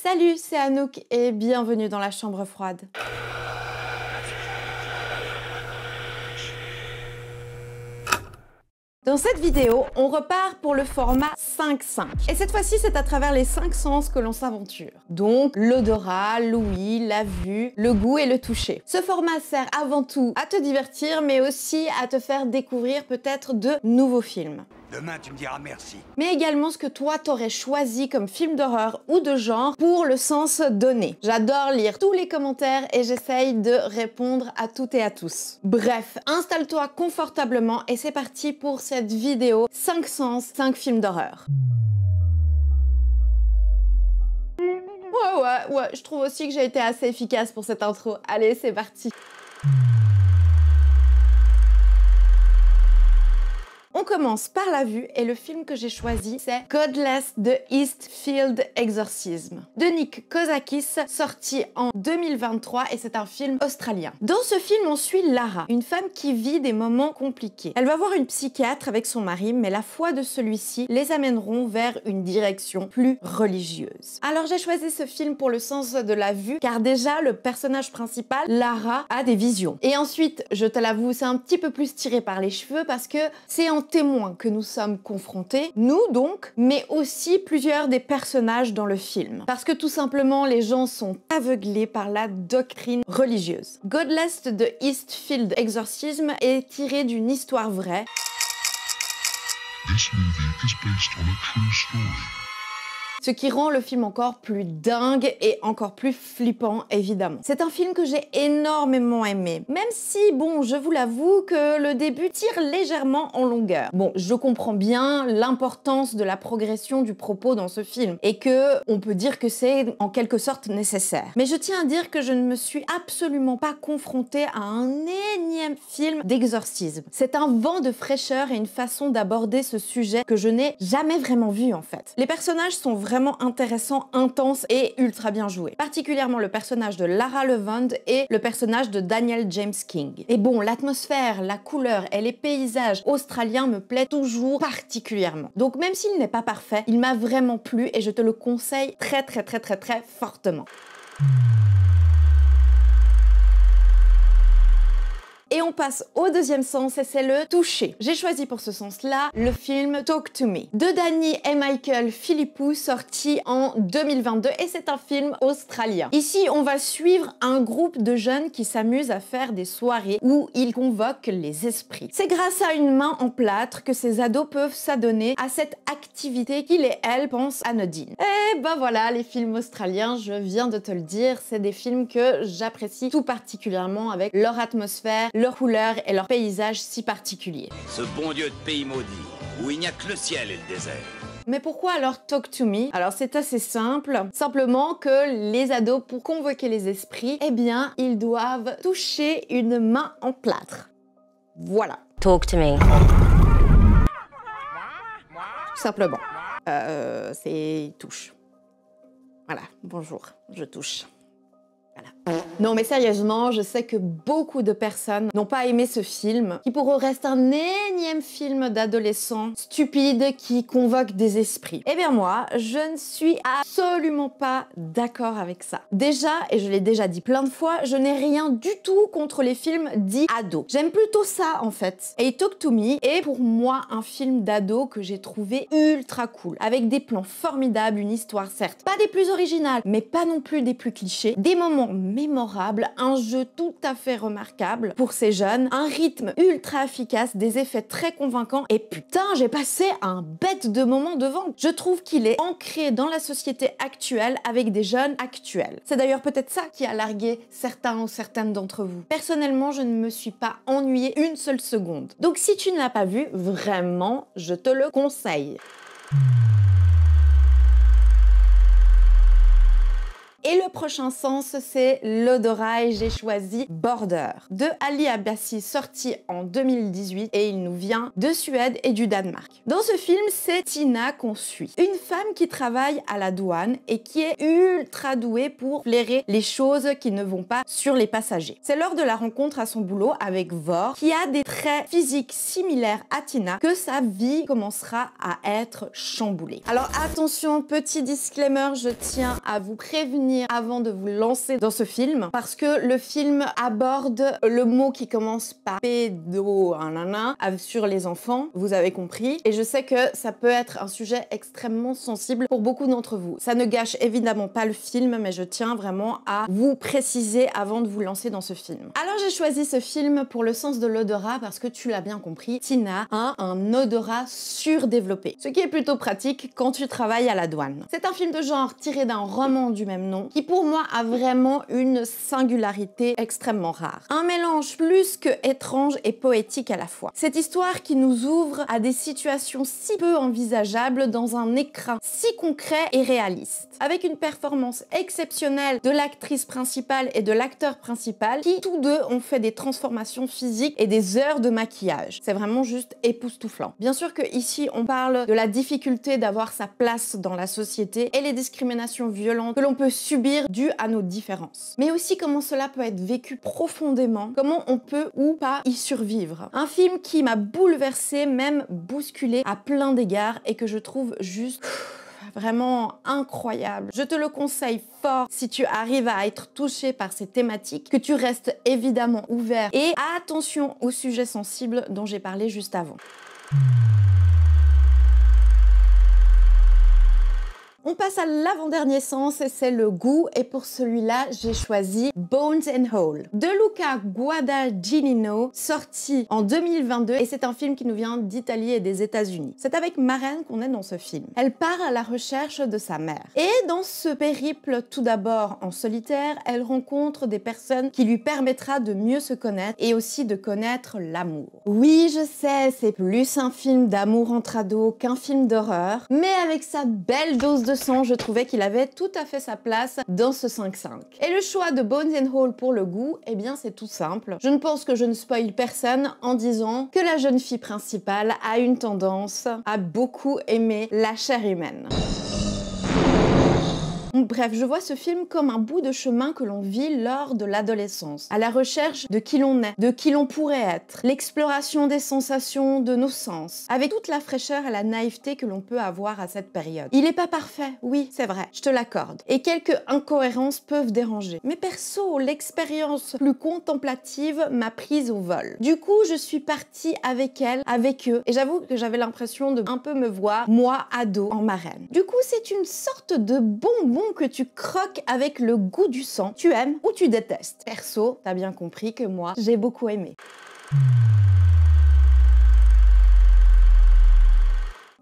Salut, c'est Anouk et bienvenue dans la chambre froide. Dans cette vidéo, on repart pour le format 5-5. Et cette fois-ci, c'est à travers les 5 sens que l'on s'aventure. Donc, l'odorat, l'ouïe, la vue, le goût et le toucher. Ce format sert avant tout à te divertir, mais aussi à te faire découvrir peut-être de nouveaux films. Demain, tu me diras merci. Mais également ce que toi t'aurais choisi comme film d'horreur ou de genre pour le sens donné. J'adore lire tous les commentaires et j'essaye de répondre à toutes et à tous. Bref, installe-toi confortablement et c'est parti pour cette vidéo 5 sens, 5 films d'horreur. Ouais, je trouve aussi que j'ai été assez efficace pour cette intro. Allez, c'est parti. On commence par la vue et le film que j'ai choisi c'est Godless The Eastfield Exorcism de Nick Kosakis, sorti en 2023 et c'est un film australien. Dans ce film on suit Lara, une femme qui vit des moments compliqués. Elle va voir une psychiatre avec son mari mais la foi de celui-ci les amèneront vers une direction plus religieuse. Alors j'ai choisi ce film pour le sens de la vue car déjà le personnage principal, Lara, a des visions. Et ensuite, je te l'avoue, c'est un petit peu plus tiré par les cheveux parce que c'est en témoin que nous sommes confrontés, nous donc, mais aussi plusieurs des personnages dans le film. Parce que tout simplement, les gens sont aveuglés par la doctrine religieuse. Godless The Eastfield Exorcism est tiré d'une histoire vraie. This movie is based on a true story. Ce qui rend le film encore plus dingue et encore plus flippant, évidemment. C'est un film que j'ai énormément aimé, même si, bon, je vous l'avoue que le début tire légèrement en longueur. Bon, je comprends bien l'importance de la progression du propos dans ce film, et que on peut dire que c'est en quelque sorte nécessaire. Mais je tiens à dire que je ne me suis absolument pas confrontée à un énième film d'exorcisme. C'est un vent de fraîcheur et une façon d'aborder ce sujet que je n'ai jamais vraiment vu, en fait. Les personnages sont vraiment intéressant, intense et ultra bien joué. Particulièrement le personnage de Lara Levand et le personnage de Daniel James King. Et bon, l'atmosphère, la couleur et les paysages australiens me plaisent toujours particulièrement. Donc même s'il n'est pas parfait, il m'a vraiment plu et je te le conseille très fortement. Et on passe au deuxième sens et c'est le toucher. J'ai choisi pour ce sens-là le film Talk to Me de Danny et Michael Philippou, sorti en 2022 et c'est un film australien. Ici, on va suivre un groupe de jeunes qui s'amusent à faire des soirées où ils convoquent les esprits. C'est grâce à une main en plâtre que ces ados peuvent s'adonner à cette activité qu'ils et elles pensent anodine. Et ben voilà, les films australiens, je viens de te le dire, c'est des films que j'apprécie tout particulièrement avec leur atmosphère, leurs couleurs et leurs paysages si particuliers. Ce bon Dieu de pays maudit, où il n'y a que le ciel et le désert. Mais pourquoi alors Talk to Me? Alors c'est assez simple, simplement que les ados, pour convoquer les esprits, eh bien, ils doivent toucher une main en plâtre. Voilà. Talk to me. Tout simplement. C'est touche. Voilà, bonjour, je touche. Voilà. Non mais sérieusement, je sais que beaucoup de personnes n'ont pas aimé ce film, qui pour eux reste un énième film d'adolescents stupides qui convoquent des esprits. Eh bien moi, je ne suis absolument pas d'accord avec ça. Déjà, et je l'ai déjà dit plein de fois, je n'ai rien du tout contre les films dits ados. J'aime plutôt ça en fait. Et Talk to Me est pour moi un film d'ado que j'ai trouvé ultra cool, avec des plans formidables, une histoire certes pas des plus originales, mais pas non plus des plus clichés, des moments mémorables, un jeu tout à fait remarquable pour ces jeunes, un rythme ultra efficace, des effets très convaincants et putain, j'ai passé un bête de moment devant. Je trouve qu'il est ancré dans la société actuelle avec des jeunes actuels. C'est d'ailleurs peut-être ça qui a largué certains ou certaines d'entre vous. Personnellement, je ne me suis pas ennuyée une seule seconde. Donc si tu ne l'as pas vu, vraiment, je te le conseille. Et le prochain sens, c'est l'odorat et j'ai choisi Border de Ali Abbasi, sorti en 2018 et il nous vient de Suède et du Danemark. Dans ce film, c'est Tina qu'on suit. Une femme qui travaille à la douane et qui est ultra douée pour flairer les choses qui ne vont pas sur les passagers. C'est lors de la rencontre à son boulot avec Vor, qui a des traits physiques similaires à Tina, que sa vie commencera à être chamboulée. Alors attention, petit disclaimer, je tiens à vous prévenir avant de vous lancer dans ce film, parce que le film aborde le mot qui commence par pédo, sur les enfants, vous avez compris, et je sais que ça peut être un sujet extrêmement sensible pour beaucoup d'entre vous. Ça ne gâche évidemment pas le film, mais je tiens vraiment à vous préciser avant de vous lancer dans ce film. Alors j'ai choisi ce film pour le sens de l'odorat parce que tu l'as bien compris, Tina a un odorat surdéveloppé, ce qui est plutôt pratique quand tu travailles à la douane. C'est un film de genre tiré d'un roman du même nom qui pour moi a vraiment une singularité extrêmement rare. Un mélange plus que étrange et poétique à la fois. Cette histoire qui nous ouvre à des situations si peu envisageables dans un écran si concret et réaliste. Avec une performance exceptionnelle de l'actrice principale et de l'acteur principal qui tous deux ont fait des transformations physiques et des heures de maquillage. C'est vraiment juste époustouflant. Bien sûr que ici on parle de la difficulté d'avoir sa place dans la société et les discriminations violentes que l'on peut subir dues à nos différences. Mais aussi comment cela peut être vécu profondément, comment on peut ou pas y survivre. Un film qui m'a bouleversée, même bousculée à plein d'égards et que je trouve juste vraiment incroyable. Je te le conseille fort si tu arrives à être touché par ces thématiques, que tu restes évidemment ouvert et attention aux sujets sensibles dont j'ai parlé juste avant. On passe à l'avant-dernier sens et c'est le goût et pour celui-là j'ai choisi Bones and Hole de Luca Guadagnino, sorti en 2022 et c'est un film qui nous vient d'Italie et des États-Unis. C'est avec Maren qu'on est dans ce film. Elle part à la recherche de sa mère et dans ce périple tout d'abord en solitaire, elle rencontre des personnes qui lui permettra de mieux se connaître et aussi de connaître l'amour. Oui, je sais, c'est plus un film d'amour entre ados qu'un film d'horreur, mais avec sa belle dose de sang, je trouvais qu'il avait tout à fait sa place dans ce 5-5. Et le choix de Bones and Hole pour le goût, eh bien c'est tout simple. Je ne pense que je ne spoil personne en disant que la jeune fille principale a une tendance à beaucoup aimer la chair humaine. Bref, je vois ce film comme un bout de chemin que l'on vit lors de l'adolescence, à la recherche de qui l'on est, de qui l'on pourrait être, l'exploration des sensations de nos sens, avec toute la fraîcheur et la naïveté que l'on peut avoir à cette période. Il n'est pas parfait, oui, c'est vrai, je te l'accorde, et quelques incohérences peuvent déranger. Mais perso, l'expérience plus contemplative m'a prise au vol. Du coup, je suis partie avec elle, avec eux, et j'avoue que j'avais l'impression de un peu me voir, moi, ado, en marraine. Du coup, c'est une sorte de bonbon que tu croques avec le goût du sang. Tu aimes ou tu détestes. Perso, t'as bien compris que moi, j'ai beaucoup aimé.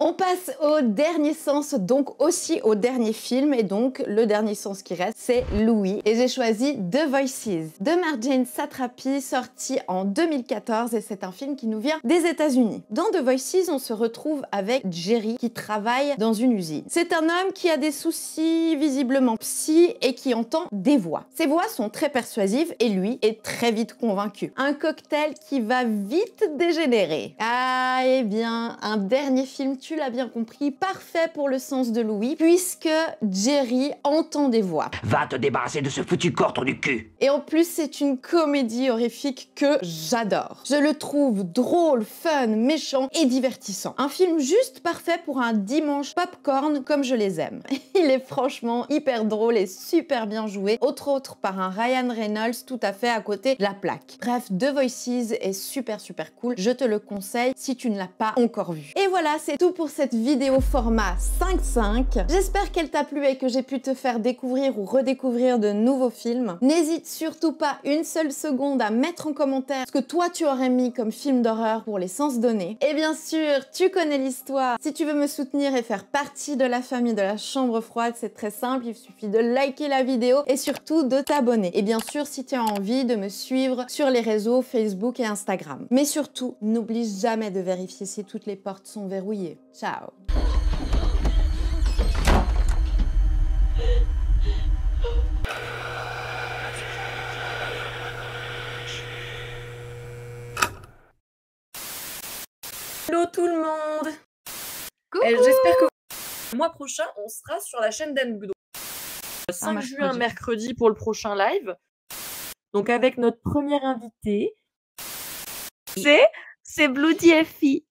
On passe au dernier sens, donc aussi au dernier film, et donc le dernier sens qui reste, c'est Louis. Et j'ai choisi The Voices de Marjane Satrapi, sorti en 2014, et c'est un film qui nous vient des États-Unis. Dans The Voices, on se retrouve avec Jerry qui travaille dans une usine. C'est un homme qui a des soucis visiblement psy et qui entend des voix. Ces voix sont très persuasives et lui est très vite convaincu. Un cocktail qui va vite dégénérer. Ah, eh bien, un dernier film, tu l'as bien compris, parfait pour le sens de Louis, puisque Jerry entend des voix. Va te débarrasser de ce foutu corps du cul. Et en plus, c'est une comédie horrifique que j'adore. Je le trouve drôle, fun, méchant et divertissant. Un film juste parfait pour un dimanche popcorn comme je les aime. Il est franchement hyper drôle et super bien joué, entre autres par un Ryan Reynolds tout à fait à côté de la plaque. Bref, The Voices est super cool, je te le conseille si tu ne l'as pas encore vu. Et voilà, c'est tout pour cette vidéo format 5-5. J'espère qu'elle t'a plu et que j'ai pu te faire découvrir ou redécouvrir de nouveaux films. N'hésite surtout pas une seule seconde à mettre en commentaire ce que toi tu aurais mis comme film d'horreur pour les sens donnés. Et bien sûr, tu connais l'histoire. Si tu veux me soutenir et faire partie de la famille de la Chambre Froide, c'est très simple, il suffit de liker la vidéo et surtout de t'abonner. Et bien sûr, si tu as envie de me suivre sur les réseaux Facebook et Instagram. Mais surtout, n'oublie jamais de vérifier si toutes les portes sont verrouillées. Ciao! tout le monde. Coucou. J'espère que le mois prochain, on sera sur la chaîne d'Anne. 5 mercredi. juin, mercredi, pour le prochain live. Donc avec notre première invitée. C'est Bloody FI.